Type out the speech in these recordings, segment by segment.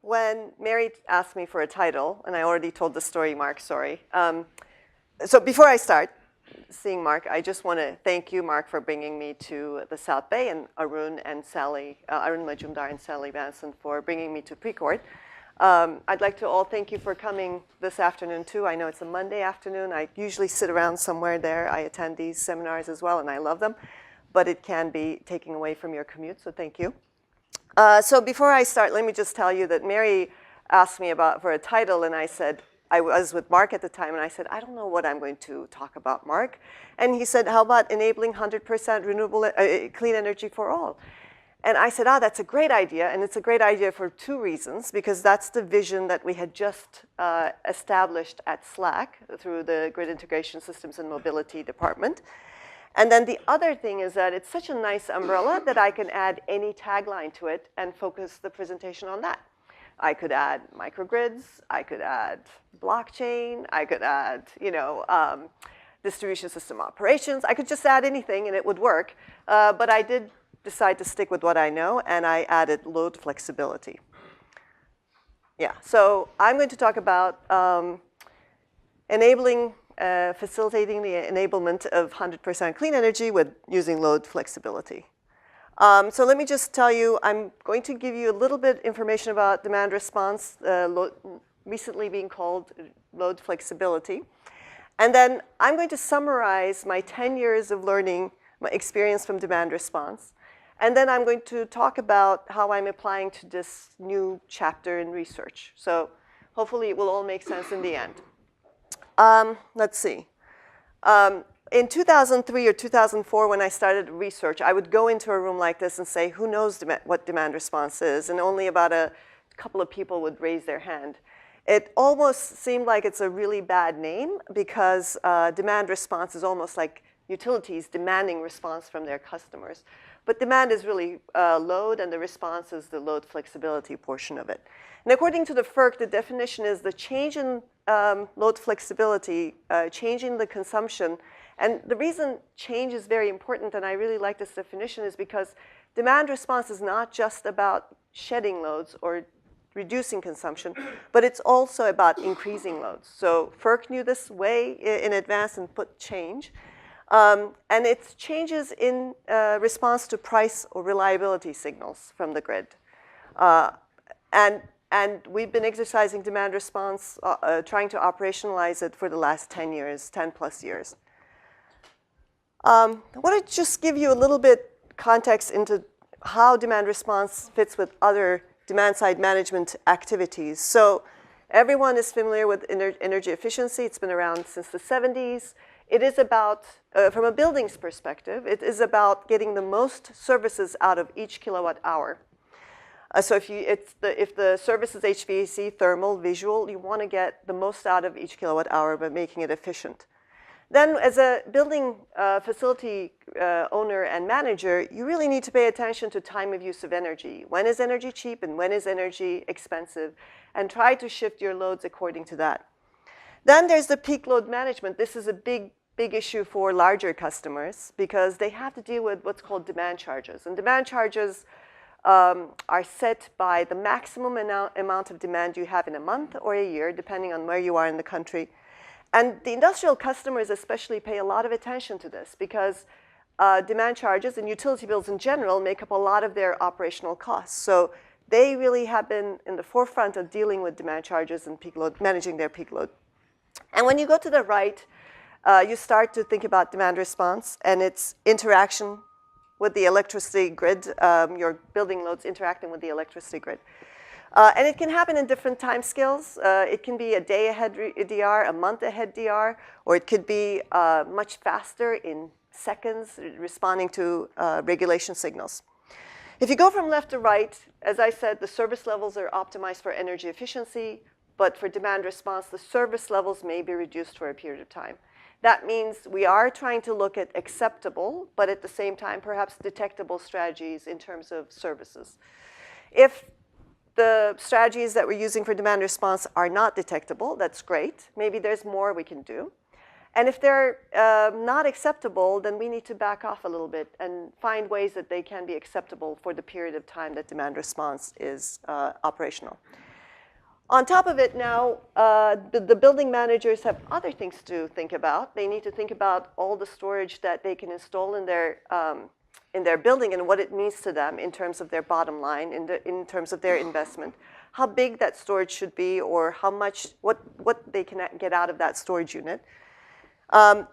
when Mary asked me for a title, and I already told the story, Mark, sorry. So before I start seeing Mark, I just want to thank you, Mark, for bringing me to the South Bay, and Arun Majumdar and Sally Vanson for bringing me to Precourt. I'd like to all thank you for coming this afternoon, too. I know it's a Monday afternoon. I usually sit around somewhere there. I attend these seminars as well, and I love them. But it can be taking away from your commute, so thank you. So before I start, let me just tell you that Mary asked me for a title, and I said, I was with Mark at the time, and I said, I don't know what I'm going to talk about, Mark. And he said, how about enabling 100% renewable clean energy for all? And I said, that's a great idea, and it's a great idea for two reasons, because that's the vision that we had just established at SLAC through the Grid Integration Systems and Mobility Department. And then the other thing is that it's such a nice umbrella that I can add any tagline to it and focus the presentation on that. I could add microgrids, I could add blockchain, I could add, distribution system operations. I could just add anything and it would work. But I did decide to stick with what I know, and I added load flexibility. Yeah, so I'm going to talk about facilitating the enablement of 100% clean energy using load flexibility. So let me just tell you, I'm going to give you a little bit information about demand response, recently being called load flexibility. And then I'm going to summarize my 10 years of learning, my experience from demand response. And then I'm going to talk about how I'm applying to this new chapter in research. So hopefully it will all make sense in the end. Let's see. In 2003 or 2004, when I started research, I would go into a room like this and say, who knows what demand response is? And only about a couple of people would raise their hand. It almost seemed like it's a really bad name because demand response is almost like utilities demanding response from their customers. But demand is really load, and the response is the load flexibility portion of it. And according to the FERC, the definition is the change in load flexibility, changing the consumption. And the reason change is very important, and I really like this definition, is because demand response is not just about shedding loads or reducing consumption, but it's also about increasing loads. So FERC knew this way in advance and put change. And it's changes in response to price or reliability signals from the grid. And we've been exercising demand response, trying to operationalize it for the last 10 years, 10 plus years. I want to just give you a little bit context into how demand response fits with other demand-side management activities. So everyone is familiar with energy efficiency. It's been around since the 70s. It is about, from a building's perspective, it is about getting the most services out of each kilowatt hour. So if the service is HVAC, thermal, visual, you want to get the most out of each kilowatt hour by making it efficient. Then as a building facility owner and manager, you really need to pay attention to time of use of energy. When is energy cheap and when is energy expensive? And try to shift your loads according to that. Then there's the peak load management. This is a big issue for larger customers because they have to deal with what's called demand charges. And demand charges are set by the maximum amount of demand you have in a month or a year, depending on where you are in the country. And the industrial customers especially pay a lot of attention to this because demand charges and utility bills in general make up a lot of their operational costs. So they really have been in the forefront of dealing with demand charges and peak load, managing their peak load. And when you go to the right, you start to think about demand response and its interaction with the electricity grid, your building loads interacting with the electricity grid. And it can happen in different time scales. It can be a day ahead DR, a month ahead DR, or it could be much faster in seconds, responding to regulation signals. If you go from left to right, as I said, the service levels are optimized for energy efficiency, but for demand response, the service levels may be reduced for a period of time. That means we are trying to look at acceptable, but at the same time, perhaps detectable strategies in terms of services. If the strategies that we're using for demand response are not detectable, that's great. Maybe there's more we can do. And if they're not acceptable, then we need to back off a little bit and find ways that they can be acceptable for the period of time that demand response is operational. On top of it now, the building managers have other things to think about. They need to think about all the storage that they can install in their building and what it means to them in terms of their bottom line, in terms of their investment, how big that storage should be, or how much, what they can get out of that storage unit.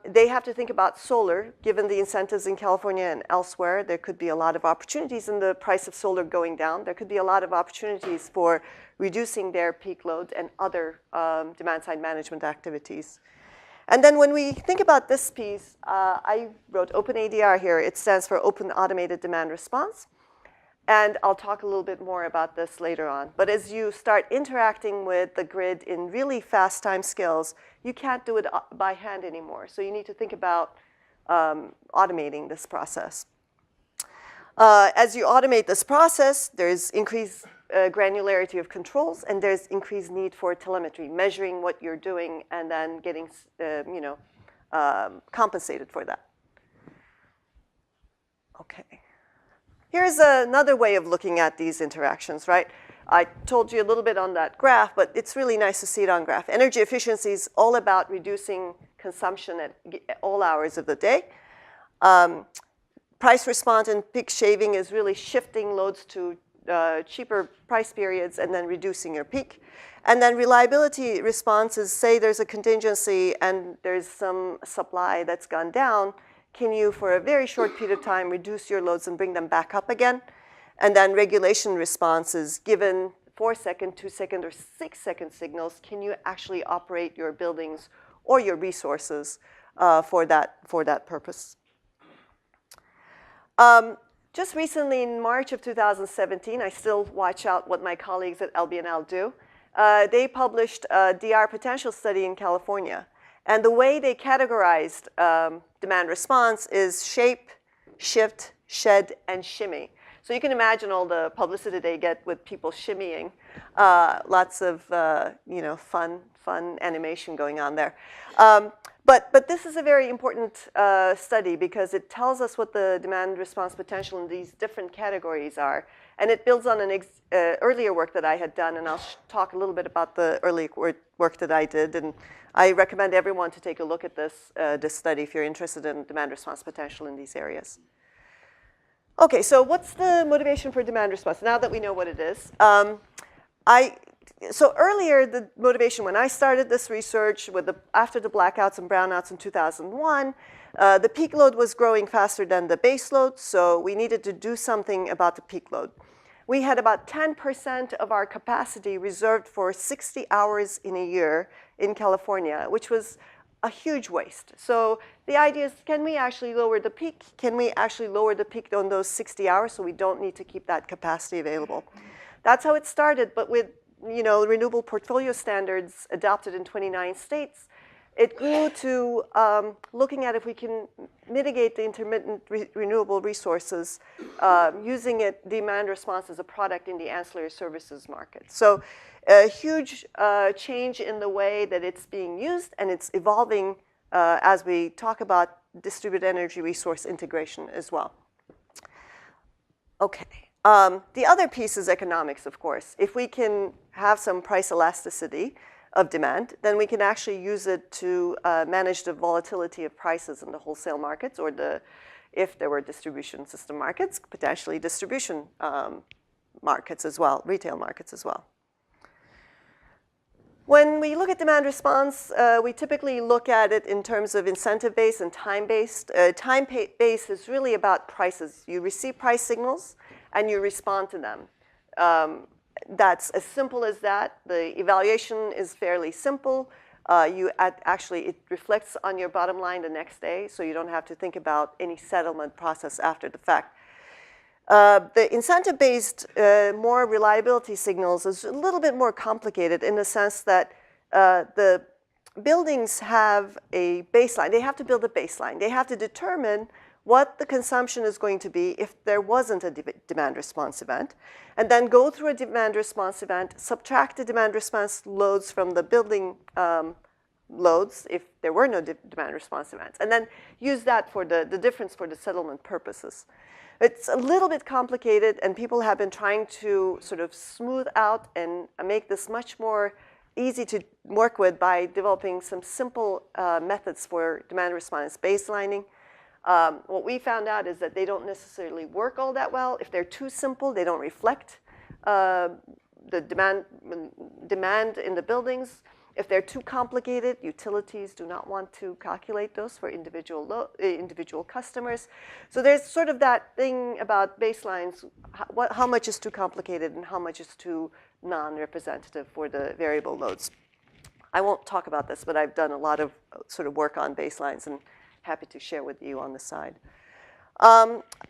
They have to think about solar. Given the incentives in California and elsewhere, there could be a lot of opportunities in the price of solar going down. There could be a lot of opportunities for reducing their peak load and other demand-side management activities. And then when we think about this piece, I wrote Open ADR here. It stands for Open Automated Demand Response. And I'll talk a little bit more about this later on. But as you start interacting with the grid in really fast time scales, you can't do it by hand anymore. So you need to think about automating this process. As you automate this process, there's increased granularity of controls, and there's increased need for telemetry, measuring what you're doing and then getting compensated for that. Okay. Here's another way of looking at these interactions, right? I told you a little bit on that graph, but it's really nice to see it on graph. Energy efficiency is all about reducing consumption at all hours of the day. Price response and peak shaving is really shifting loads to cheaper price periods and then reducing your peak. And then reliability response is, say there's a contingency and there's some supply that's gone down, can you, for a very short period of time, reduce your loads and bring them back up again? And then regulation response is, given 4-second, 2-second, or 6-second signals, can you actually operate your buildings or your resources for that purpose? Just recently, in March of 2017, I still watch out what my colleagues at LBNL do. They published a DR potential study in California. And the way they categorized demand response is shape, shift, shed, and shimmy. So you can imagine all the publicity they get with people shimmying. Lots of fun animation going on there. But this is a very important study because it tells us what the demand response potential in these different categories are. And it builds on an earlier work that I had done, and I'll talk a little bit about the early work that I did. And I recommend everyone to take a look at this study if you're interested in demand response potential in these areas. Okay, so what's the motivation for demand response? Now that we know what it is. So earlier, the motivation when I started this research, after the blackouts and brownouts in 2001, the peak load was growing faster than the base load, so we needed to do something about the peak load. We had about 10% of our capacity reserved for 60 hours in a year in California, which was a huge waste. So the idea is, can we actually lower the peak? Can we actually lower the peak on those 60 hours so we don't need to keep that capacity available? That's how it started, but with renewable portfolio standards adopted in 29 states, it grew to looking at if we can mitigate the intermittent renewable resources using demand response as a product in the ancillary services market. So a huge change in the way that it's being used, and it's evolving as we talk about distributed energy resource integration as well. Okay. The other piece is economics, of course. If we can have some price elasticity of demand, then we can actually use it to manage the volatility of prices in the wholesale markets, or if there were distribution system markets, potentially distribution markets as well, retail markets as well. When we look at demand response, we typically look at it in terms of incentive-based and time-based. Time-based is really about prices. You receive price signals, and you respond to them. That's as simple as that. The evaluation is fairly simple. It reflects on your bottom line the next day, so you don't have to think about any settlement process after the fact. The incentive-based, more reliability signals is a little bit more complicated in the sense that the buildings have a baseline. They have to build a baseline. They have to determine what the consumption is going to be if there wasn't a demand response event, and then go through a demand response event, subtract the demand response loads from the building loads if there were no demand response events, and then use that for the difference for the settlement purposes. It's a little bit complicated, and people have been trying to sort of smooth out and make this much more easy to work with by developing some simple methods for demand response baselining. What we found out is that they don't necessarily work all that well. If they're too simple, they don't reflect the demand in the buildings. If they're too complicated, utilities do not want to calculate those for individual customers. So there's sort of that thing about baselines, how much is too complicated and how much is too non-representative for the variable loads. I won't talk about this, but I've done a lot of sort of work on baselines and happy to share with you on the side.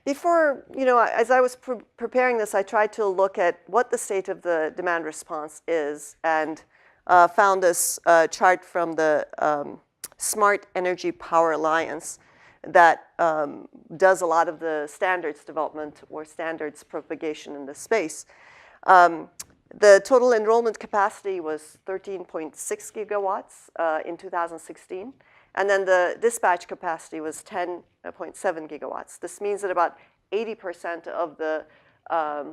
Before, as I was preparing this, I tried to look at what the state of the demand response is, and found this chart from the Smart Energy Power Alliance that does a lot of the standards development or standards propagation in this space. The total enrollment capacity was 13.6 gigawatts in 2016. And then the dispatch capacity was 10.7 gigawatts. This means that about 80% of the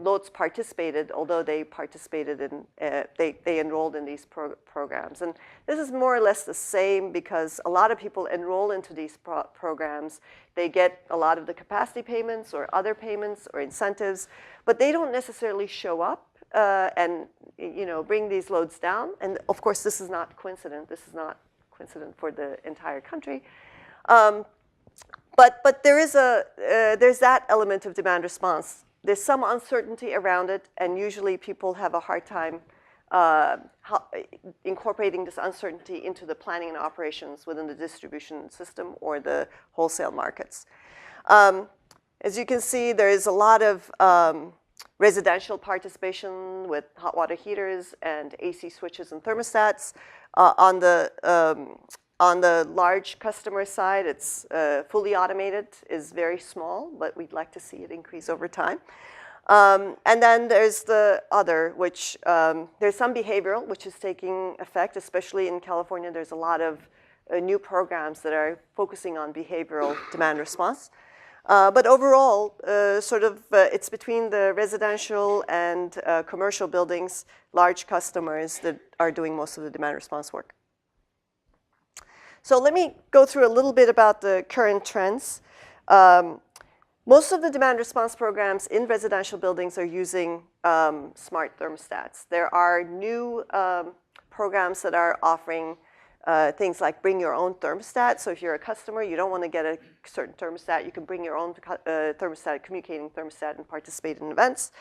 loads participated, although they participated in, they enrolled in these programs. And this is more or less the same because a lot of people enroll into these programs. They get a lot of the capacity payments or other payments or incentives, but they don't necessarily show up and bring these loads down. And of course, this is not coincident. This is not coincident for the entire country. But there is there's that element of demand response. There's some uncertainty around it, and usually people have a hard time incorporating this uncertainty into the planning and operations within the distribution system or the wholesale markets. As you can see, there is a lot of residential participation with hot water heaters and AC switches and thermostats. On the large customer side, it's fully automated, is very small, but we'd like to see it increase over time. And then there's the other, which there's some behavioral, which is taking effect, especially in California. There's a lot of new programs that are focusing on behavioral demand response. But overall, it's between the residential and commercial buildings, large customers that are doing most of the demand response work. So let me go through a little bit about the current trends. Most of the demand response programs in residential buildings are using smart thermostats. There are new programs that are offering things like bring your own thermostat. So if you're a customer, you don't want to get a certain thermostat, you can bring your own thermostat, communicating thermostat, and participate in events.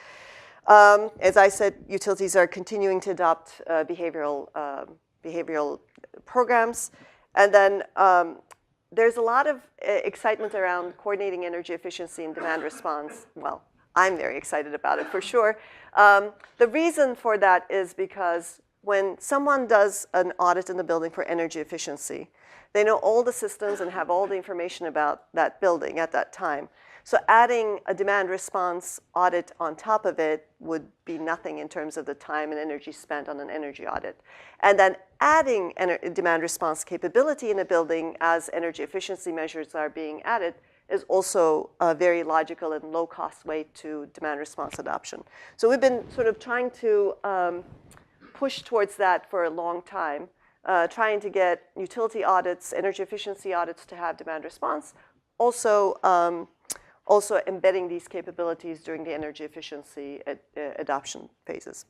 As I said, utilities are continuing to adopt behavioral programs. And then there's a lot of excitement around coordinating energy efficiency and demand response. Well, I'm very excited about it for sure. The reason for that is because when someone does an audit in the building for energy efficiency, they know all the systems and have all the information about that building at that time. So adding a demand response audit on top of it would be nothing in terms of the time and energy spent on an energy audit. And then adding demand response capability in a building as energy efficiency measures are being added is also a very logical and low-cost way to demand response adoption. So we've been sort of trying to push towards that for a long time, trying to get utility audits, energy efficiency audits to have demand response, also embedding these capabilities during the energy efficiency adoption phases.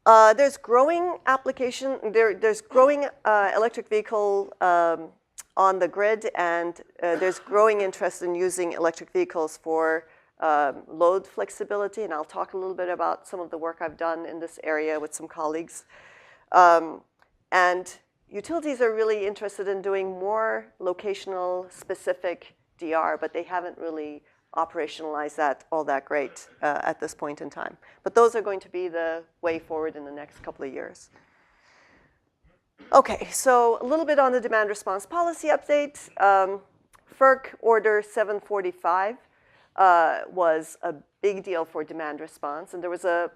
There's growing application, there's growing electric vehicle on the grid, and there's growing interest in using electric vehicles for load flexibility, and I'll talk a little bit about some of the work I've done in this area with some colleagues. And utilities are really interested in doing more locational specific DR, but they haven't really operationalized that all that great at this point in time. But those are going to be the way forward in the next couple of years. Okay, so a little bit on the demand response policy update. FERC Order 745 was a big deal for demand response, and there was a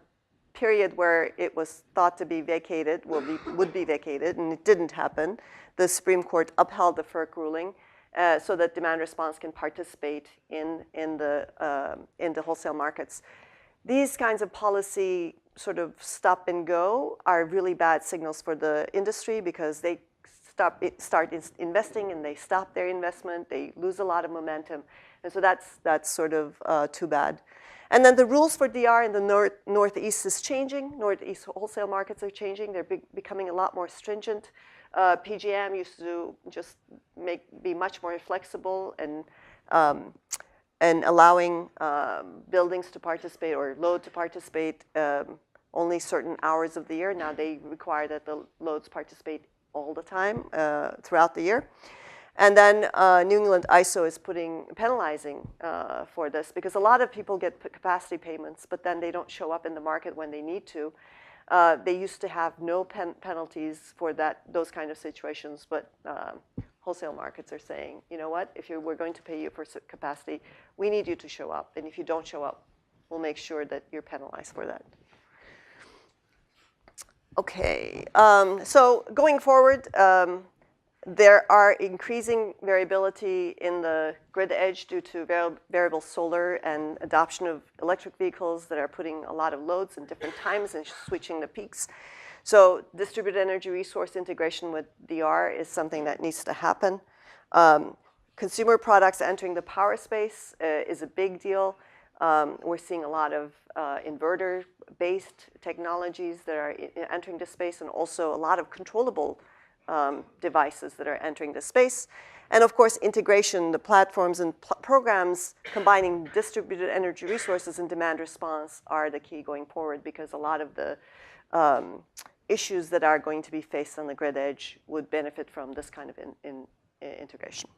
period where it was thought to be vacated, would be vacated, and it didn't happen. The Supreme Court upheld the FERC ruling, so that demand response can participate in the wholesale markets. These kinds of policy sort of stop and go are really bad signals for the industry because they start investing and they stop their investment, they lose a lot of momentum. And so that's sort of too bad. And then the rules for DR in the Northeast is changing. Northeast wholesale markets are changing. They're becoming a lot more stringent. PJM used to just be much more flexible and allowing buildings to participate or load to participate only certain hours of the year. Now they require that the loads participate all the time throughout the year. And then New England ISO is penalizing for this because a lot of people get capacity payments, but then they don't show up in the market when they need to. They used to have no penalties for those kind of situations, but wholesale markets are saying, you know what, if we're going to pay you for capacity, we need you to show up. And if you don't show up, we'll make sure that you're penalized for that. Okay, so going forward, there are increasing variability in the grid edge due to variable solar and adoption of electric vehicles that are putting a lot of loads in different times and switching the peaks. So distributed energy resource integration with DR is something that needs to happen. Consumer products entering the power space is a big deal. We're seeing a lot of inverter-based technologies that are entering the space and also a lot of controllable devices that are entering the space. And of course, integration, the platforms and programs combining distributed energy resources and demand response are the key going forward because a lot of the issues that are going to be faced on the grid edge would benefit from this kind of integration.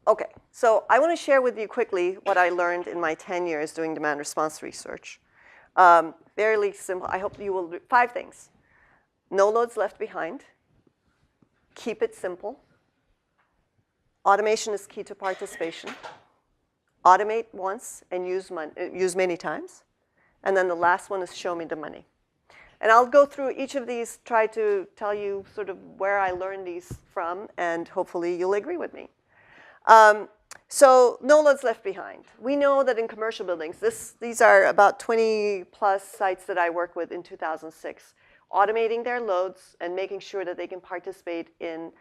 Okay, so I want to share with you quickly what I learned in my 10 years doing demand response research. Fairly simple. I hope you will do 5 things. No loads left behind. Keep it simple. Automation is key to participation. Automate once and use many times. And then the last one is show me the money. And I'll go through each of these, try to tell you sort of where I learned these from, and hopefully you'll agree with me. So no loads left behind. We know that in commercial buildings, these are about 20 plus sites that I worked with in 2006, automating their loads and making sure that they can participate in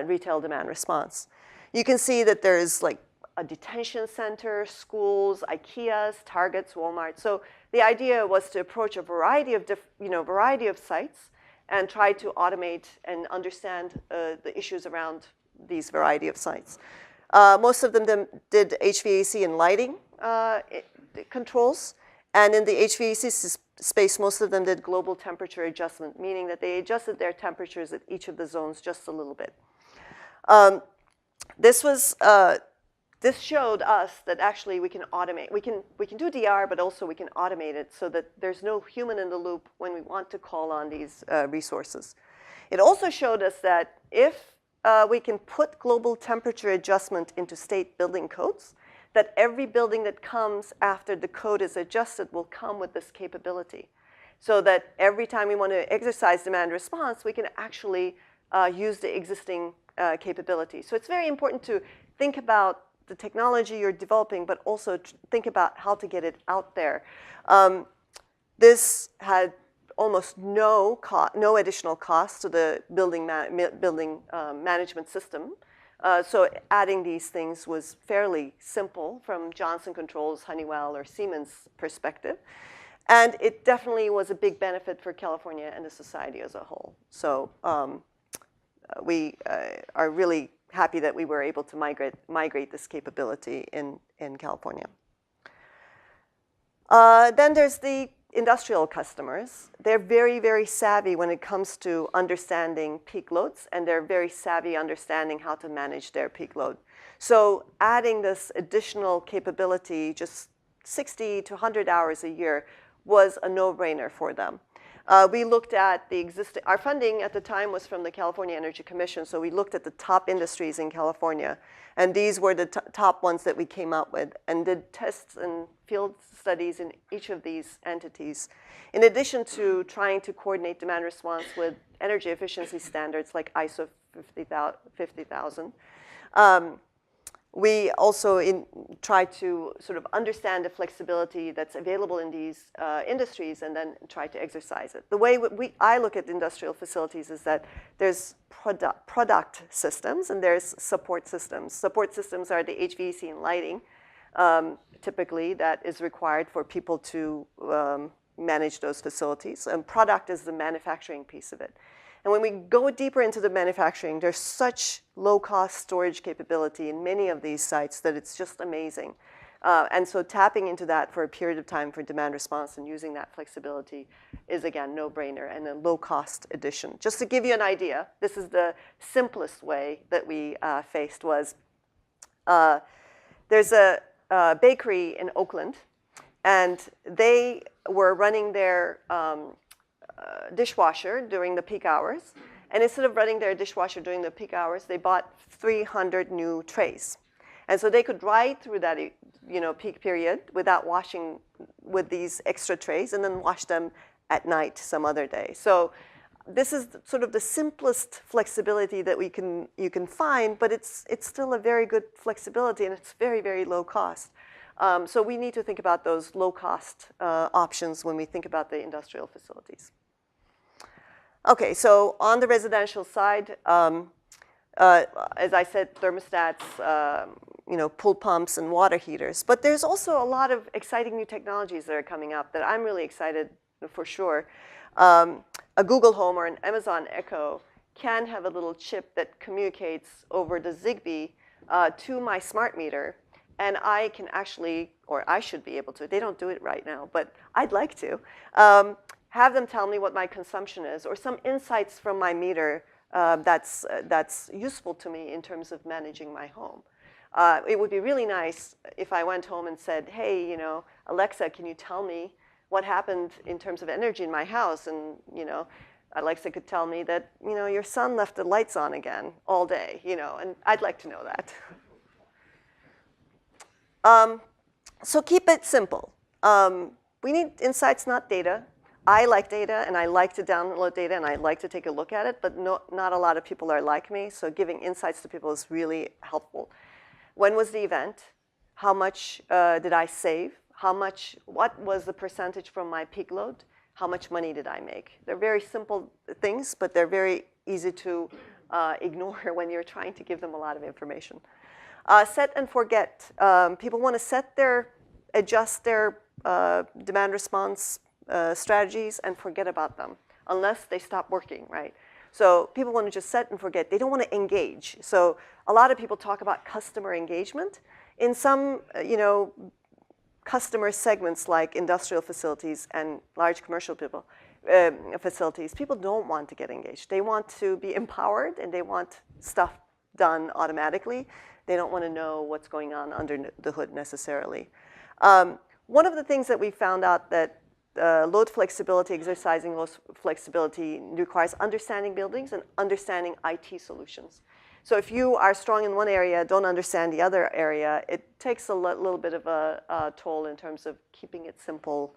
retail demand response. You can see that there's like a detention center, schools, IKEAs, Targets, Walmart. So the idea was to approach a variety of sites and try to automate and understand the issues around these variety of sites. Most of them did HVAC and lighting controls. And in the HVAC space, most of them did global temperature adjustment, meaning that they adjusted their temperatures at each of the zones just a little bit. This showed us that actually we can automate. We can do DR, but also we can automate it so that there's no human in the loop when we want to call on these resources. It also showed us that if we can put global temperature adjustment into state building codes, that every building that comes after the code is adjusted will come with this capability. So that every time we want to exercise demand response, we can actually use the existing capability. So it's very important to think about the technology you're developing, but also think about how to get it out there. This had almost no additional cost to the building management system. So adding these things was fairly simple from Johnson Controls, Honeywell, or Siemens perspective. And it definitely was a big benefit for California and the society as a whole. So we are really happy that we were able to migrate this capability in California. Then there's the industrial customers. They're very, very savvy when it comes to understanding peak loads, and they're very savvy understanding how to manage their peak load. So adding this additional capability, just 60 to 100 hours a year, was a no-brainer for them. We looked at the existing, our funding at the time was from the California Energy Commission, so we looked at the top industries in California, and these were the top ones that we came up with, and did tests and field studies in each of these entities. In addition to trying to coordinate demand response with energy efficiency standards like ISO 50,000. We also try to sort of understand the flexibility that's available in these industries and then try to exercise it. The way I look at industrial facilities is that there's product systems and there's support systems. Support systems are the HVAC and lighting, typically, that is required for people to manage those facilities. And product is the manufacturing piece of it. And when we go deeper into the manufacturing, there's such low-cost storage capability in many of these sites that it's just amazing. And so tapping into that for a period of time for demand response and using that flexibility is, again, no-brainer and a low-cost addition. Just to give you an idea, this is the simplest way that we faced was there's a bakery in Oakland, and they were running their dishwasher during the peak hours. And instead of running their dishwasher during the peak hours, they bought 300 new trays. And so they could ride through that peak period without washing with these extra trays and then wash them at night some other day. So this is sort of the simplest flexibility that you can find, but it's still a very good flexibility and it's very, very low cost. So we need to think about those low cost options when we think about the industrial facilities. Okay, so on the residential side, as I said, thermostats, pool pumps and water heaters. But there's also a lot of exciting new technologies that are coming up that I'm really excited for sure. A Google Home or an Amazon Echo can have a little chip that communicates over the Zigbee to my smart meter. And I can actually, or I should be able to, they don't do it right now, but I'd like to, have them tell me what my consumption is or some insights from my meter that's useful to me in terms of managing my home. It would be really nice if I went home and said, hey, Alexa, can you tell me what happened in terms of energy in my house? And, Alexa could tell me that, your son left the lights on again all day, and I'd like to know that. So keep it simple. We need insights, not data. I like data, and I like to download data, and I like to take a look at it, but not a lot of people are like me, so giving insights to people is really helpful. When was the event? How much did I save? What was the percentage from my peak load? How much money did I make? They're very simple things, but they're very easy to ignore when you're trying to give them a lot of information. Set and forget. People want to adjust their demand response strategies and forget about them unless they stop working, right? So people want to just set and forget. They don't want to engage. So a lot of people talk about customer engagement. In some, customer segments like industrial facilities and large commercial facilities, people don't want to get engaged. They want to be empowered and they want stuff done automatically. They don't want to know what's going on under the hood necessarily. One of the things that we found out that load flexibility, exercising load flexibility requires understanding buildings and understanding IT solutions. So if you are strong in one area, don't understand the other area, it takes a little bit of a toll in terms of keeping it simple.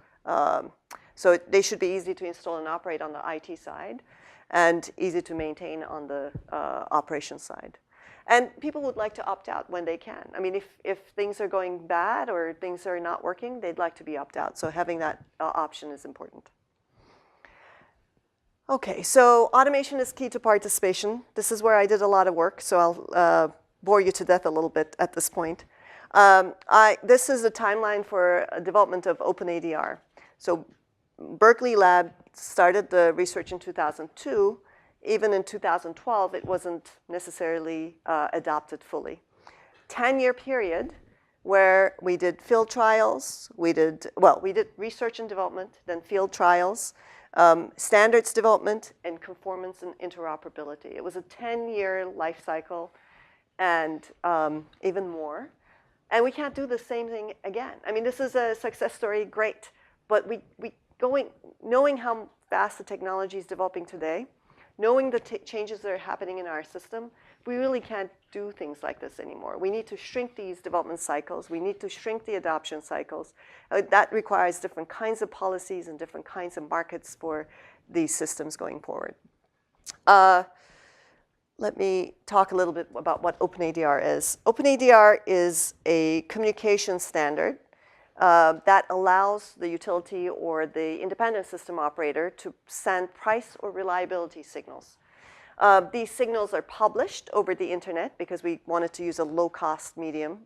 So they should be easy to install and operate on the IT side and easy to maintain on the operations side. And people would like to opt out when they can. I mean, if things are going bad or things are not working, they'd like to be opt out. So having that option is important. Okay, so automation is key to participation. This is where I did a lot of work, so I'll bore you to death a little bit at this point. This is a timeline for development of Open ADR. So Berkeley Lab started the research in 2002. Even in 2012, it wasn't necessarily adopted fully. 10-year period where we did field trials. We did research and development, then field trials, standards development, and conformance and interoperability. It was a 10-year life cycle and even more. And we can't do the same thing again. I mean, this is a success story, great. But knowing how fast the technology is developing today, knowing the changes that are happening in our system, we really can't do things like this anymore. We need to shrink these development cycles. We need to shrink the adoption cycles. That requires different kinds of policies and different kinds of markets for these systems going forward. let me talk a little bit about what Open ADR is. Open ADR is a communication standard that allows the utility or the independent system operator to send price or reliability signals. These signals are published over the internet because we wanted to use a low-cost medium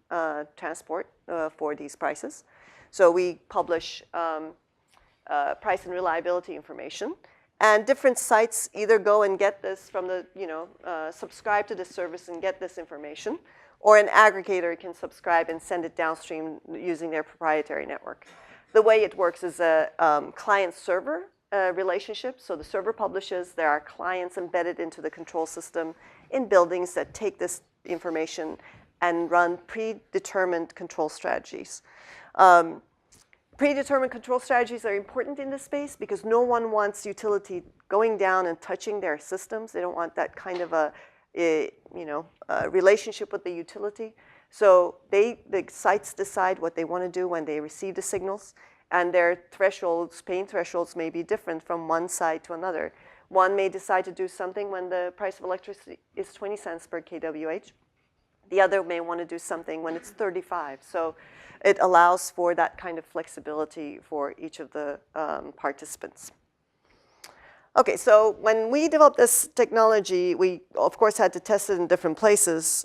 transport for these prices. So we publish price and reliability information. And different sites either go and get this from the, subscribe to this service and get this information, or an aggregator can subscribe and send it downstream using their proprietary network. The way it works is a client-server relationship. So the server publishes, there are clients embedded into the control system in buildings that take this information and run predetermined control strategies. Predetermined control strategies are important in this space because no one wants utility going down and touching their systems. They don't want that kind of a relationship with the utility. So the sites decide what they want to do when they receive the signals, and their thresholds, pain thresholds, may be different from one site to another. One may decide to do something when the price of electricity is 20 cents per kWh. The other may want to do something when it's 35. So it allows for that kind of flexibility for each of the participants. Okay, so when we developed this technology, we, of course, had to test it in different places.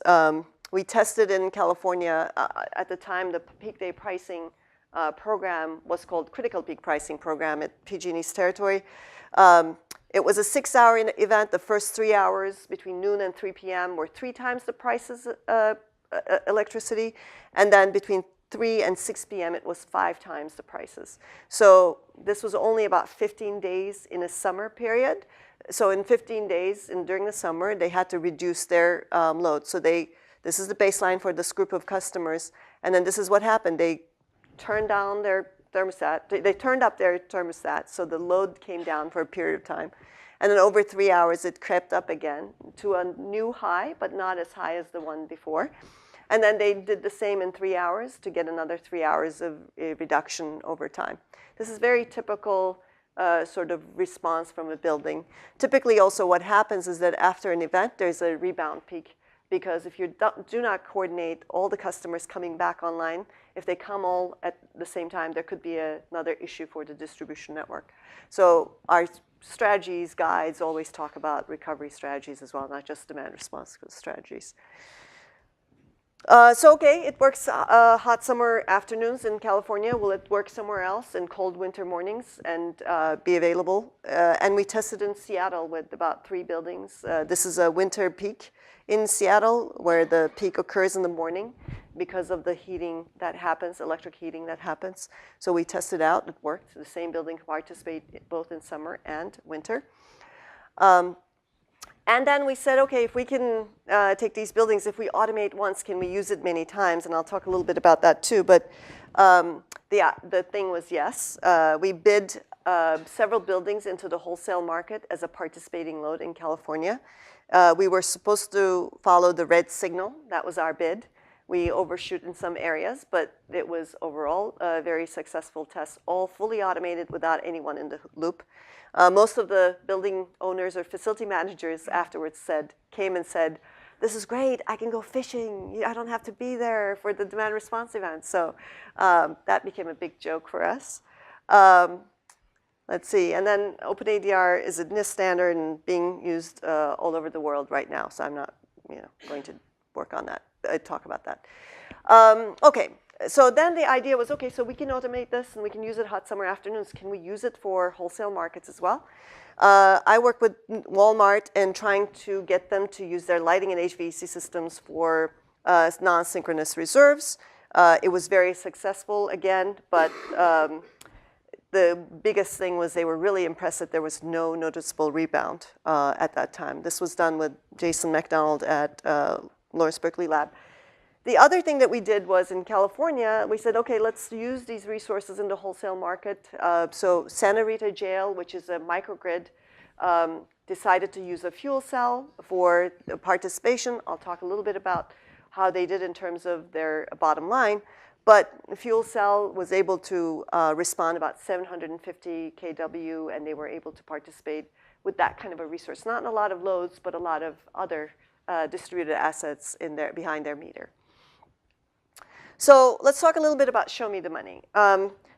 We tested in California. At the time, the peak day pricing program was called Critical Peak Pricing Program at PG&E's territory. It was a 6-hour event. The first 3 hours between noon and 3 p.m. were 3 times the prices electricity. And then between 3 and 6 p.m. it was 5 times the prices. So this was only about 15 days in a summer period. So in 15 days during the summer, they had to reduce their load. So this is the baseline for this group of customers. And then this is what happened. They turned down their thermostat. They turned up their thermostat, so the load came down for a period of time. And then over 3 hours, it crept up again to a new high, but not as high as the one before. And then they did the same in 3 hours to get another 3 hours of reduction over time. This is very typical sort of response from a building. Typically also what happens is that after an event, there's a rebound peak. Because if you do not coordinate all the customers coming back online, if they come all at the same time, there could be another issue for the distribution network. So our strategies guides always talk about recovery strategies as well, not just demand response strategies. Okay, it works hot summer afternoons in California. Will it work somewhere else in cold winter mornings and be available? And we tested in Seattle with about 3 buildings. This is a winter peak in Seattle where the peak occurs in the morning because of the heating that happens, electric heating that happens. So we tested out, it worked. The same building can participate both in summer and winter. And then we said, okay, if we can take these buildings, if we automate once, can we use it many times? And I'll talk a little bit about that too. But the thing was yes. We bid several buildings into the wholesale market as a participating load in California. We were supposed to follow the red signal. That was our bid. We overshoot in some areas, but it was overall a very successful test, all fully automated without anyone in the loop. Most of the building owners or facility managers afterwards came and said, this is great, I can go fishing. I don't have to be there for the demand response event. So that became a big joke for us. Let's see, and then Open ADR is a NIST standard and being used all over the world right now. So I'm not going to work on that, talk about that. Okay, so then the idea was, okay, so we can automate this and we can use it hot summer afternoons. Can we use it for wholesale markets as well? I work with Walmart and trying to get them to use their lighting and HVAC systems for non-synchronous reserves. It was very successful again, but the biggest thing was they were really impressed that there was no noticeable rebound at that time. This was done with Jason McDonald at Lawrence Berkeley Lab. The other thing that we did was in California, we said, okay, let's use these resources in the wholesale market. So Santa Rita Jail, which is a microgrid, decided to use a fuel cell for participation. I'll talk a little bit about how they did in terms of their bottom line. But the fuel cell was able to respond about 750 kW, and they were able to participate with that kind of a resource. Not a lot of loads, but a lot of other distributed assets behind their meter. So let's talk a little bit about show me the money.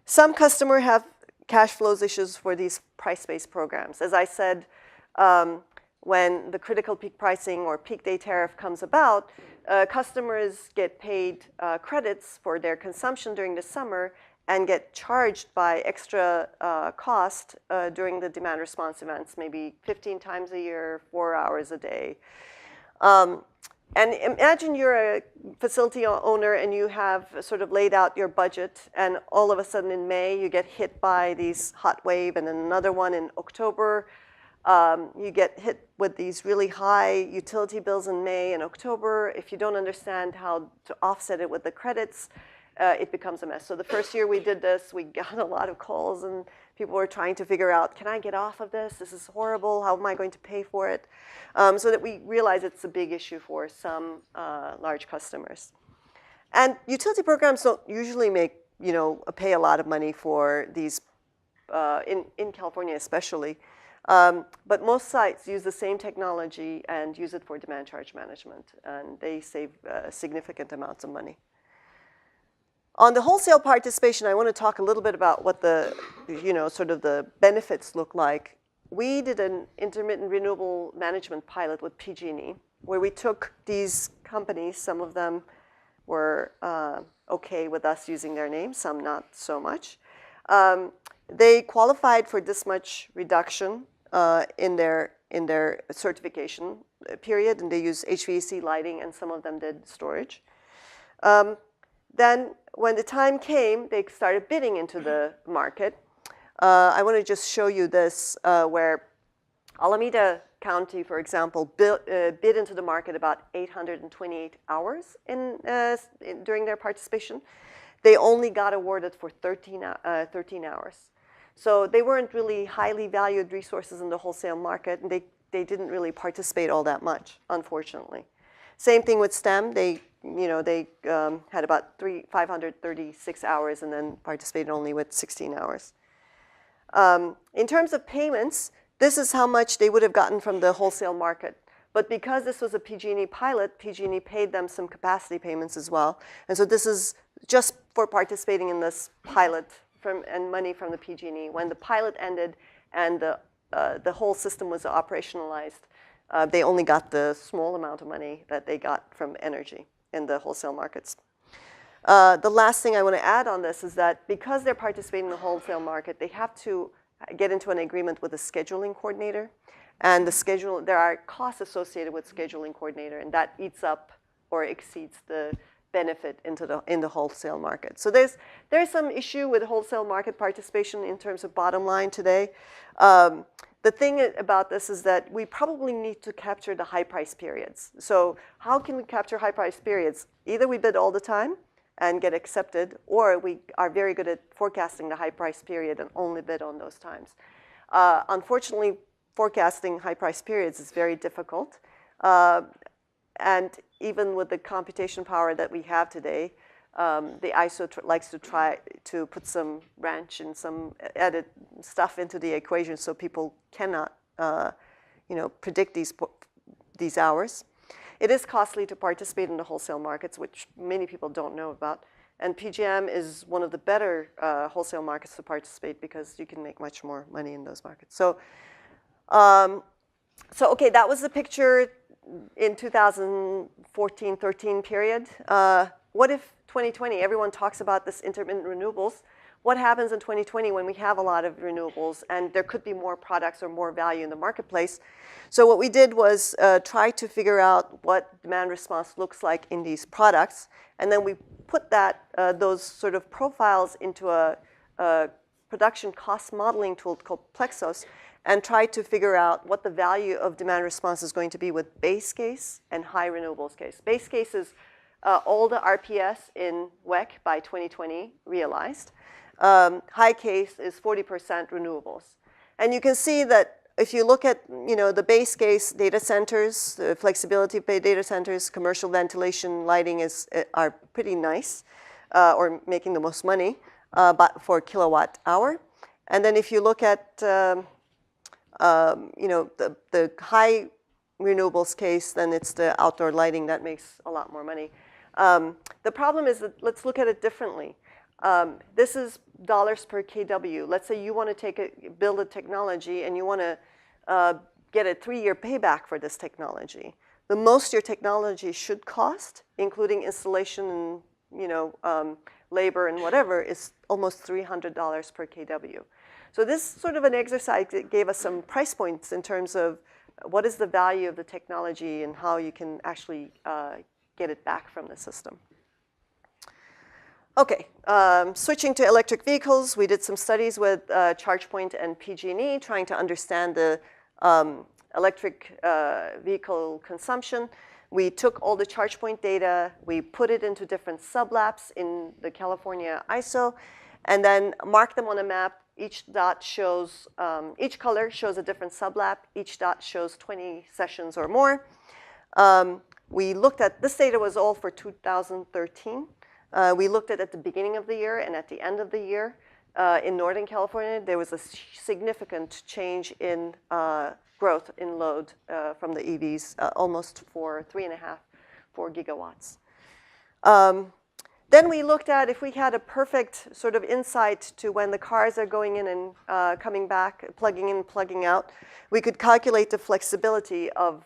Some customers have cash flows issues for these price-based programs. As I said, when the critical peak pricing or peak day tariff comes about, customers get paid credits for their consumption during the summer and get charged by extra cost during the demand response events, maybe 15 times a year, 4 hours a day. And imagine you're a facility owner and you have sort of laid out your budget, and all of a sudden in May you get hit by these hot wave, and then another one in October. You get hit with these really high utility bills in May and October. If you don't understand how to offset it with the credits, it becomes a mess. So the first year we did this, we got a lot of calls and people were trying to figure out, can I get off of this? This is horrible. How am I going to pay for it? So that we realize it's a big issue for some large customers. And utility programs don't usually make, pay a lot of money for these, in California especially. But most sites use the same technology and use it for demand charge management, and they save significant amounts of money. On the wholesale participation, I want to talk a little bit about what the, sort of the benefits look like. We did an intermittent renewable management pilot with PG&E, where we took these companies. Some of them were okay with us using their names, some not so much. They qualified for this much reduction in their certification period, and they used HVAC lighting, and some of them did storage. Then when the time came, they started bidding into the market. I want to just show you this, where Alameda County, for example, bid into the market about 828 hours during their participation. They only got awarded for 13 hours. So they weren't really highly valued resources in the wholesale market, and they didn't really participate all that much, unfortunately. Same thing with STEM. They had about 536 hours and then participated only with 16 hours. In terms of payments, this is how much they would have gotten from the wholesale market. But because this was a PG&E pilot, PG&E paid them some capacity payments as well. And so this is just for participating in this pilot and money from the PG&E. When the pilot ended and the whole system was operationalized, they only got the small amount of money that they got from energy in the wholesale markets. The last thing I want to add on this is that because they're participating in the wholesale market, they have to get into an agreement with a scheduling coordinator. And there are costs associated with scheduling coordinator, and that eats up or exceeds the benefit in the wholesale market. So there's some issue with wholesale market participation in terms of bottom line today. The thing about this is that we probably need to capture the high price periods. So how can we capture high price periods? Either we bid all the time and get accepted, or we are very good at forecasting the high price period and only bid on those times. Unfortunately, forecasting high price periods is very difficult. And even with the computation power that we have today, the ISO likes to try to put some wrench and some added stuff into the equation so people cannot predict these hours. It is costly to participate in the wholesale markets, which many people don't know about. And PJM is one of the better wholesale markets to participate because you can make much more money in those markets. So, okay, that was the picture in 2014-13 period. What if 2020, everyone talks about this intermittent renewables. What happens in 2020 when we have a lot of renewables and there could be more products or more value in the marketplace? So what we did was try to figure out what demand response looks like in these products. And then we put those sort of profiles into a production cost modeling tool called Plexos and tried to figure out what the value of demand response is going to be with base case and high renewables case. Base case is all the RPS in WEC by 2020 realized. High case is 40% renewables. And you can see that if you look at the base case data centers, the flexibility of data centers, commercial ventilation, lighting are pretty nice or making the most money but for kilowatt hour. And then if you look at the high renewables case, then it's the outdoor lighting that makes a lot more money. The problem is that let's look at it differently. This is dollars per kW. Let's say you want to build a technology and you want to get a 3-year payback for this technology. The most your technology should cost, including installation and labor and whatever, is almost $300 per kW. So this sort of an exercise gave us some price points in terms of what is the value of the technology and how you can actually get it back from the system. Okay, switching to electric vehicles, we did some studies with ChargePoint and PG&E trying to understand the electric vehicle consumption. We took all the ChargePoint data, we put it into different sublabs in the California ISO, and then marked them on a map. Each dot shows, each color shows a different sublab. Each dot shows 20 sessions or more. We looked at, this data was all for 2013. We looked at the beginning of the year and at the end of the year. In Northern California, there was a significant change in growth in load from the EVs, almost for 4 gigawatts. Then we looked at if we had a perfect sort of insight to when the cars are going in and coming back, plugging in, plugging out, we could calculate the flexibility of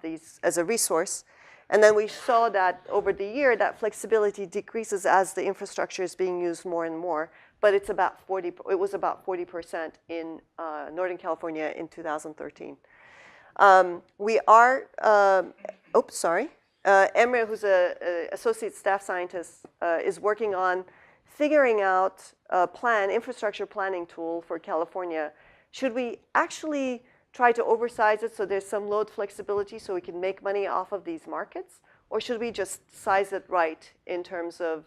these as a resource. And then we saw that over the year, that flexibility decreases as the infrastructure is being used more and more. But it's about it was about 40% in Northern California in 2013. We are, Emre, who's an associate staff scientist, is working on figuring out a infrastructure planning tool for California. Should we actually try to oversize it so there's some load flexibility so we can make money off of these markets? Or should we just size it right in terms of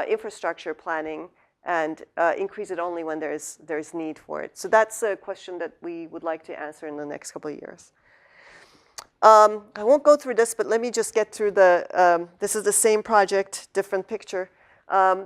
infrastructure planning and increase it only when there's need for it? So that's a question that we would like to answer in the next couple of years. I won't go through this, but let me just get through this is the same project, different picture.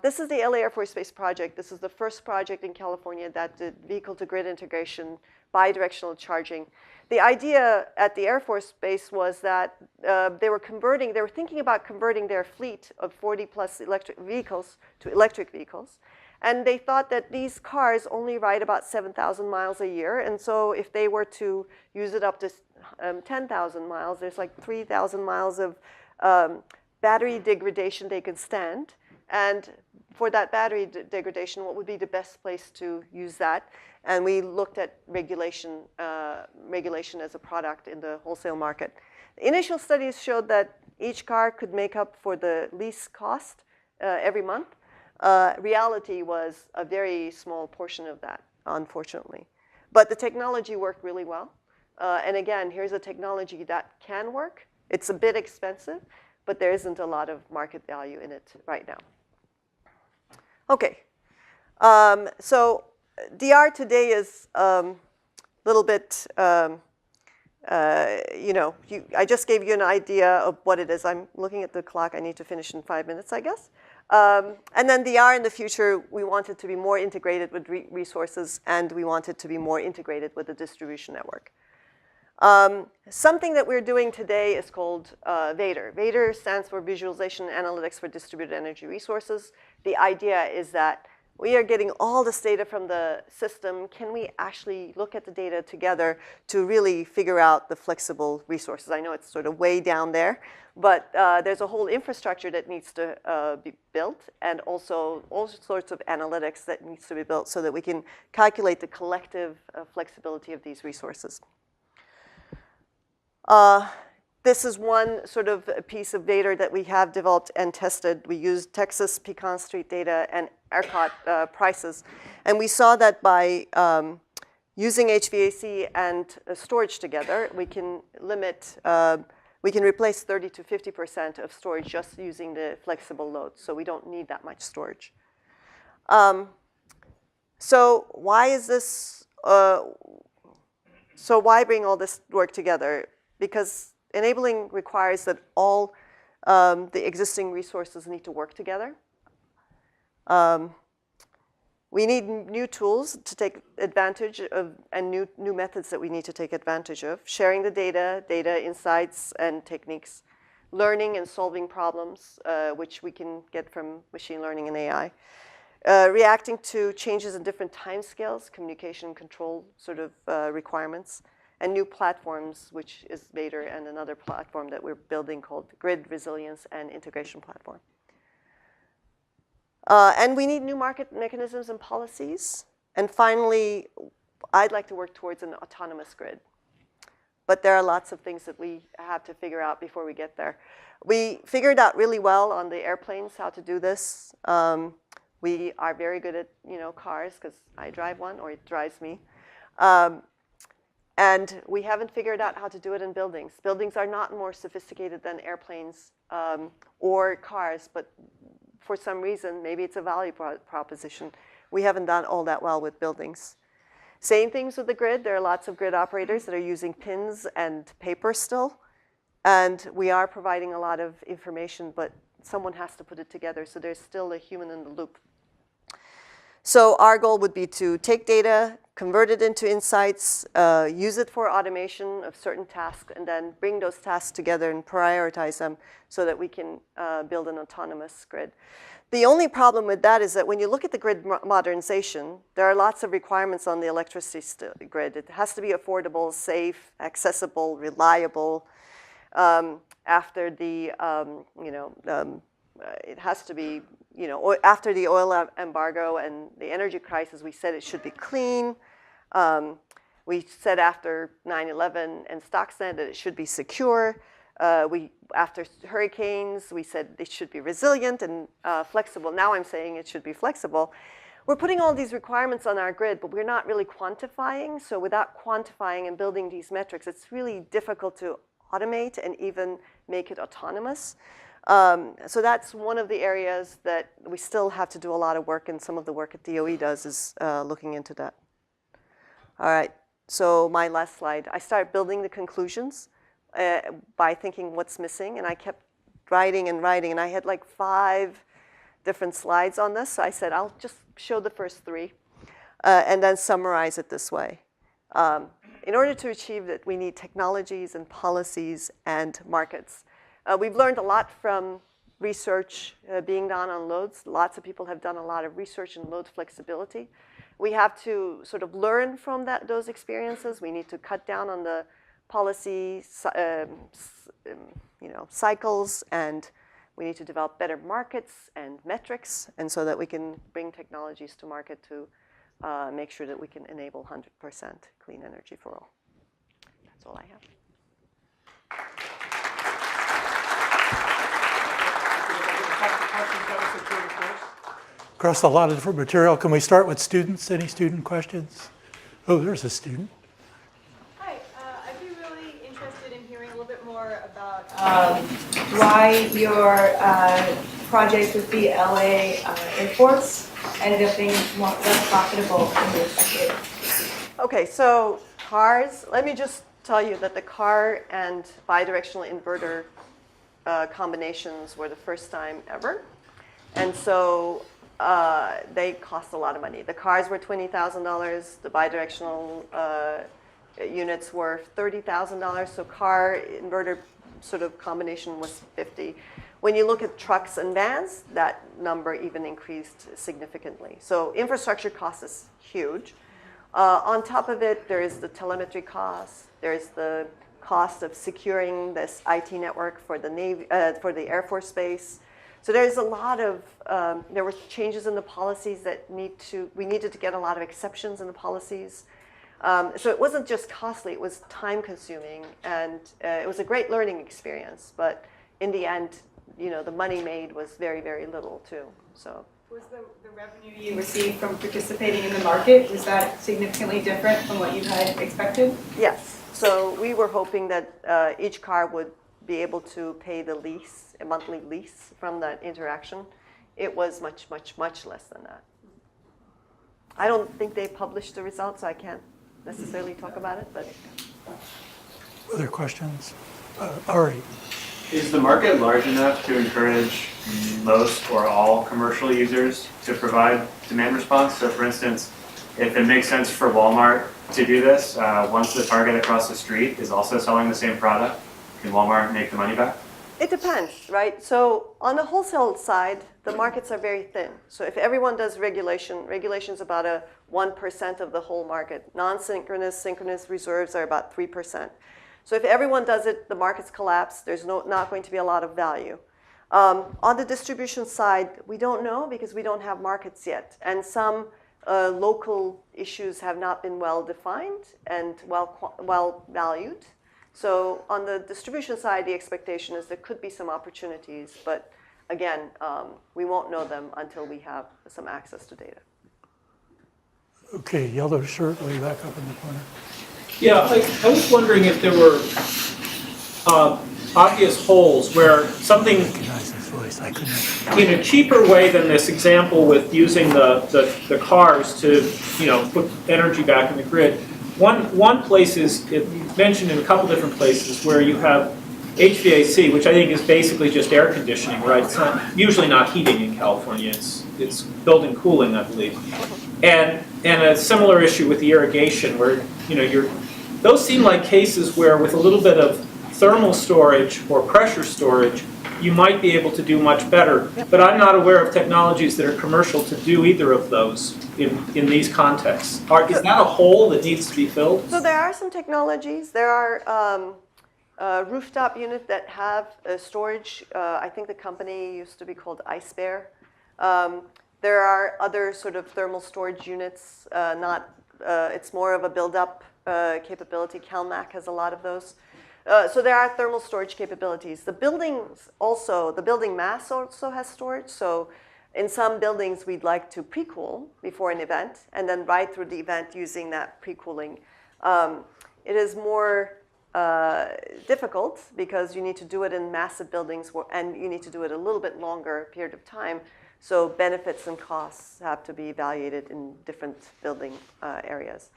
This is the LA Air Force Base project. This is the first project in California that did vehicle-to-grid integration, bidirectional charging. The idea at the Air Force Base was that they were thinking about converting their fleet of 40-plus electric vehicles to electric vehicles. And they thought that these cars only ride about 7,000 miles a year. And so if they were to use it up to 10,000 miles, there's like 3,000 miles of battery degradation they can stand. And for that battery degradation, what would be the best place to use that? And we looked at regulation as a product in the wholesale market. The initial studies showed that each car could make up for the lease cost every month. Reality was a very small portion of that, unfortunately. But the technology worked really well. And again, here's a technology that can work. It's a bit expensive, but there isn't a lot of market value in it right now. Okay, so DR today is a little bit, I just gave you an idea of what it is. I'm looking at the clock. I need to finish in 5 minutes, I guess. And then DR in the future, we want it to be more integrated with resources, and we want it to be more integrated with the distribution network. Something that we're doing today is called VADR. VADR stands for Visualization Analytics for Distributed Energy Resources. The idea is that we are getting all this data from the system. Can we actually look at the data together to really figure out the flexible resources? I know it's sort of way down there, but there's a whole infrastructure that needs to be built, and also all sorts of analytics that needs to be built so that we can calculate the collective flexibility of these resources. This is one sort of piece of data that we have developed and tested. We used Texas Pecan Street data and ERCOT prices. And we saw that by using HVAC and storage together, we can replace 30 to 50% of storage just using the flexible load. So we don't need that much storage. So why is this, so why bring all this work together? Because enabling requires that all the existing resources need to work together. We need new tools to take advantage of, and new methods that we need to take advantage of. Sharing the data insights and techniques. Learning and solving problems, which we can get from machine learning and AI. Reacting to changes in different timescales, communication control sort of requirements, and new platforms, which is Vader and another platform that we're building called Grid Resilience and Integration Platform. And we need new market mechanisms and policies. And finally, I'd like to work towards an autonomous grid. But there are lots of things that we have to figure out before we get there. We figured out really well on the airplanes how to do this. We are very good at cars, because I drive one, or it drives me. And we haven't figured out how to do it in buildings. Buildings are not more sophisticated than airplanes or cars, but for some reason, maybe it's a value proposition, we haven't done all that well with buildings. Same things with the grid. There are lots of grid operators that are using pins and paper still. And we are providing a lot of information, but someone has to put it together. So there's still a human in the loop. So our goal would be to take data, convert it into insights, use it for automation of certain tasks, and then bring those tasks together and prioritize them so that we can build an autonomous grid. The only problem with that is that when you look at the grid modernization, there are lots of requirements on the electricity grid. It has to be affordable, safe, accessible, reliable. After the, it has to be, after the oil embargo and the energy crisis, we said it should be clean. We said after 9/11 and Stuxnet that it should be secure. After hurricanes, we said it should be resilient and flexible. Now I'm saying it should be flexible. We're putting all these requirements on our grid, but we're not really quantifying. So without quantifying and building these metrics, it's really difficult to automate and even make it autonomous. So that's one of the areas that we still have to do a lot of work, and some of the work at DOE does is looking into that. All right, so my last slide. I started building the conclusions by thinking what's missing, and I kept writing and writing, and I had like 5 different slides on this. So I said, I'll just show the first 3 and then summarize it this way. In order to achieve that, we need technologies and policies and markets. We've learned a lot from research being done on loads. Lots of people have done a lot of research in load flexibility. We have to sort of learn from those experiences. We need to cut down on the policy cycles, and we need to develop better markets and metrics, and so that we can bring technologies to market to make sure that we can enable 100% clean energy for all. That's all I have. Across a lot of different material. Can we start with students? Any student questions? Oh, there's a student. Hi, I'd be really interested in hearing a little bit more about why your project with the LA Air Force ended up being less profitable than you expected. Okay, so cars, let me just tell you that the car and bidirectional inverter combinations were the first time ever. And so they cost a lot of money. The cars were $20,000. The bidirectional units were $30,000. So car inverter sort of combination was $50,000. When you look at trucks and vans, that number even increased significantly. So infrastructure cost is huge. On top of it, there is the telemetry cost. There is the cost of securing this IT network for the Navy, for the Air Force Base. So there's a lot of, there were changes in the policies that we needed to get a lot of exceptions in the policies. So it wasn't just costly, it was time consuming, and it was a great learning experience. But in the end, the money made was very, very little too, so. Was the revenue you received from participating in the market, was that significantly different from what you had expected? Yes, so we were hoping that each car would be able to pay the lease, a monthly lease from that interaction. It was much, much, much less than that. I don't think they published the results, so I can't necessarily talk about it, but. Other questions? Ari. Is the market large enough to encourage most or all commercial users to provide demand response? So for instance, if it makes sense for Walmart to do this, once the Target across the street is also selling the same product, can Walmart make the money back? It depends, right? So on the wholesale side, the markets are very thin. So if everyone does regulation's about 1% of the whole market. Non-synchronous, synchronous reserves are about 3%. So if everyone does it, the markets collapse. There's not going to be a lot of value. On the distribution side, we don't know because we don't have markets yet. And some local issues have not been well defined and well valued. So on the distribution side, the expectation is there could be some opportunities, but again, we won't know them until we have some access to data. Okay, yellow shirt way back up in the corner. Yeah, I was wondering if there were obvious holes where something Recognize his voice. I couldn't. in a cheaper way than this example with using the cars to, put energy back in the grid. One place is mentioned in a couple different places where you have HVAC, which I think is basically just air conditioning, right? It's usually not heating in California. It's building cooling, I believe. And a similar issue with the irrigation, where those seem like cases where with a little bit of thermal storage or pressure storage, you might be able to do much better. But I'm not aware of technologies that are commercial to do either of those in these contexts. Is that a hole that needs to be filled? So there are some technologies. There are rooftop units that have storage. I think the company used to be called Ice Bear. There are other sort of thermal storage units. It's more of a build-up capability. CalMac has a lot of those. So there are thermal storage capabilities. The building mass also has storage. So in some buildings, we'd like to pre-cool before an event and then ride through the event using that pre-cooling. It is more difficult because you need to do it in massive buildings and you need to do it a little bit longer period of time. So benefits and costs have to be evaluated in different building areas.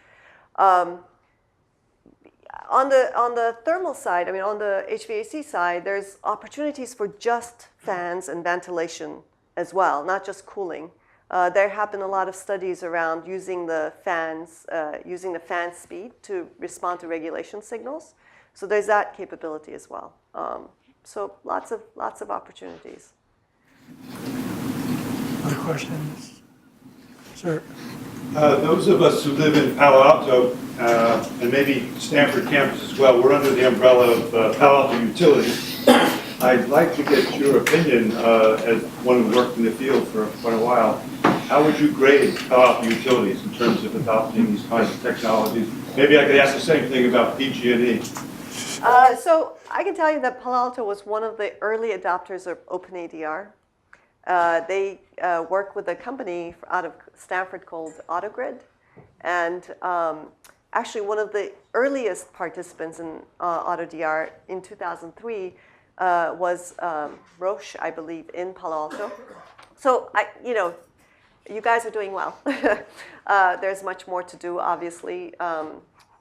On the thermal side, on the HVAC side, there's opportunities for just fans and ventilation as well, not just cooling. There have been a lot of studies around using the fans, using the fan speed to respond to regulation signals. So there's that capability as well. So lots of opportunities. Other questions? Sir? Those of us who live in Palo Alto, and maybe Stanford campus as well, we're under the umbrella of Palo Alto Utilities. I'd like to get your opinion, as one who worked in the field for quite a while. How would you grade Palo Alto Utilities in terms of adopting these kinds of technologies? Maybe I could ask the same thing about PG&E. So I can tell you that Palo Alto was one of the early adopters of Open ADR. They work with a company out of Stanford called AutoGrid. And actually, one of the earliest participants in AutoDR in 2003 was Roche, I believe, in Palo Alto. So, you guys are doing well. There's much more to do, obviously. A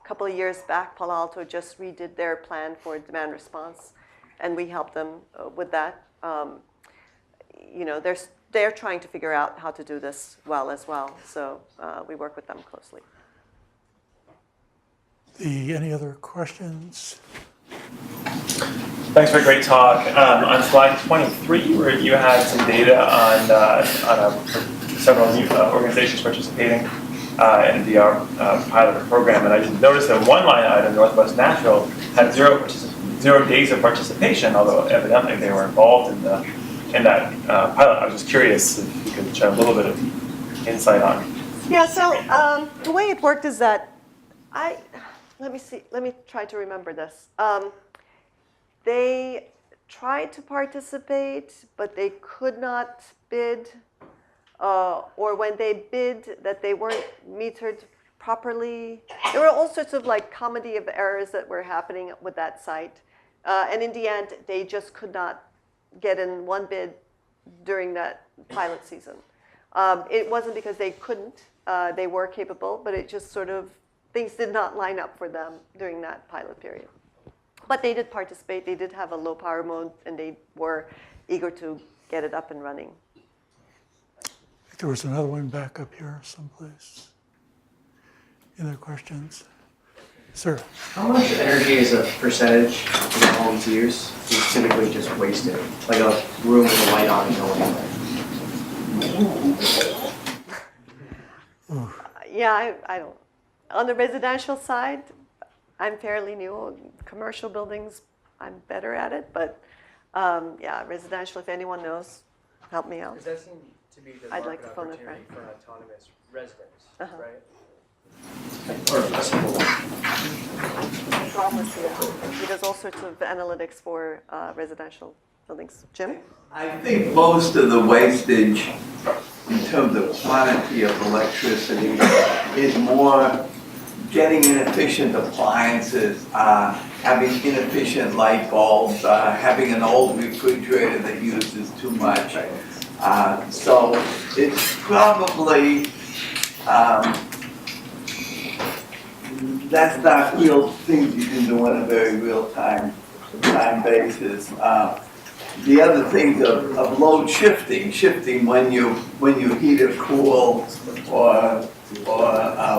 couple of years back, Palo Alto just redid their plan for demand response, and we helped them with that. They're trying to figure out how to do this well as well. So we work with them closely. Any other questions? Thanks for a great talk. On slide 23, where you had some data on several new organizations participating in the pilot program, and I just noticed that one line item, Northwest Natural, had 0 days of participation, although evidently they were involved in that pilot. I was just curious if you could shed a little bit of insight on. Yeah. So the way it worked is that let me try to remember this. They tried to participate, but they could not bid, or when they bid, that they weren't metered properly. There were all sorts of comedy of errors that were happening with that site, and in the end, they just could not get in one bid during that pilot season. It wasn't because they couldn't; they were capable, but it just sort of things did not line up for them during that pilot period. But they did participate. They did have a low power mode, and they were eager to get it up and running. I think there was another one back up here someplace. Any other questions? Sir? How much energy is a percentage of all these years is typically just wasted? Like a room with a light on and no one in there? Yeah, I don't. On the residential side, I'm fairly new. Commercial buildings, I'm better at it. But yeah, residential, if anyone knows, help me out. Because that seemed to be the I'd like market to phone a opportunity for autonomous residents, right? Or a simple one. He does all sorts of analytics for residential buildings. Jim? I think most of the wastage in terms of quantity of electricity is more getting inefficient appliances, having inefficient light bulbs, having an old refrigerator that uses too much. So it's probably, that's not real things you can do on a very time basis. The other things of load shifting when you heat or cool, or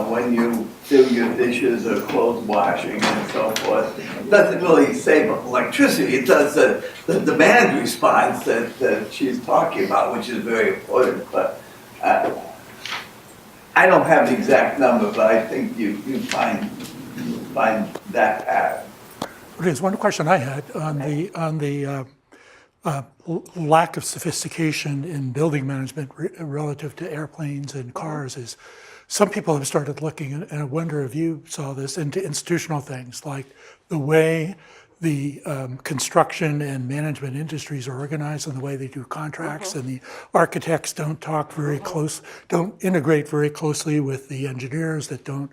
when you do your dishes or clothes washing and so forth. It doesn't really save electricity. It does the demand response that she's talking about, which is very important. But I don't have the exact number, but I think you find that pattern. There's one question I had on the lack of sophistication in building management relative to airplanes and cars. Is some people have started looking, and I wonder if you saw this, into institutional things like the way the construction and management industries are organized and the way they do contracts, and the architects don't integrate very closely with the engineers that don't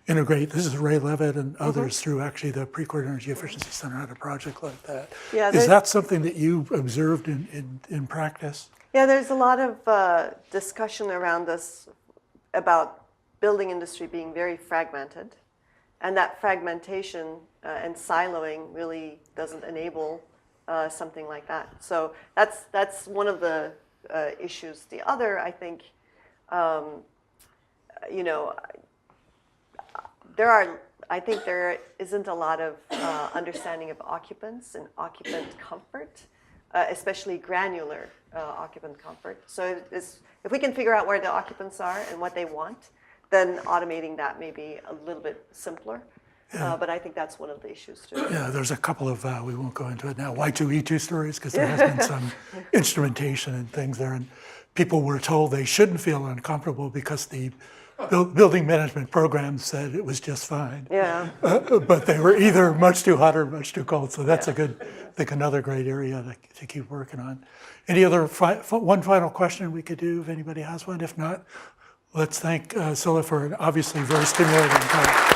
integrate. This is Ray Levitt and others through actually the Precourt Energy Efficiency Center had a project like that. Yeah, is that something that you observed in practice? Yeah, there's a lot of discussion around this about building industry being very fragmented, and that fragmentation and siloing really doesn't enable something like that. So that's one of the issues. The other, I think, there isn't a lot of understanding of occupants and occupant comfort, especially granular occupant comfort. So if we can figure out where the occupants are and what they want, then automating that may be a little bit simpler. Yeah. But I think that's one of the issues too. Yeah, there's a couple of, we won't go into it now, Y2E2 stories, because there has been some instrumentation and things there. And people were told they shouldn't feel uncomfortable because the building management program said it was just fine. Yeah. But they were either much too hot or much too cold. So that's a good, I think, another great area to keep working on. Any other, one final question we could do if anybody has one? If not, let's thank Sila for an obviously very stimulating talk.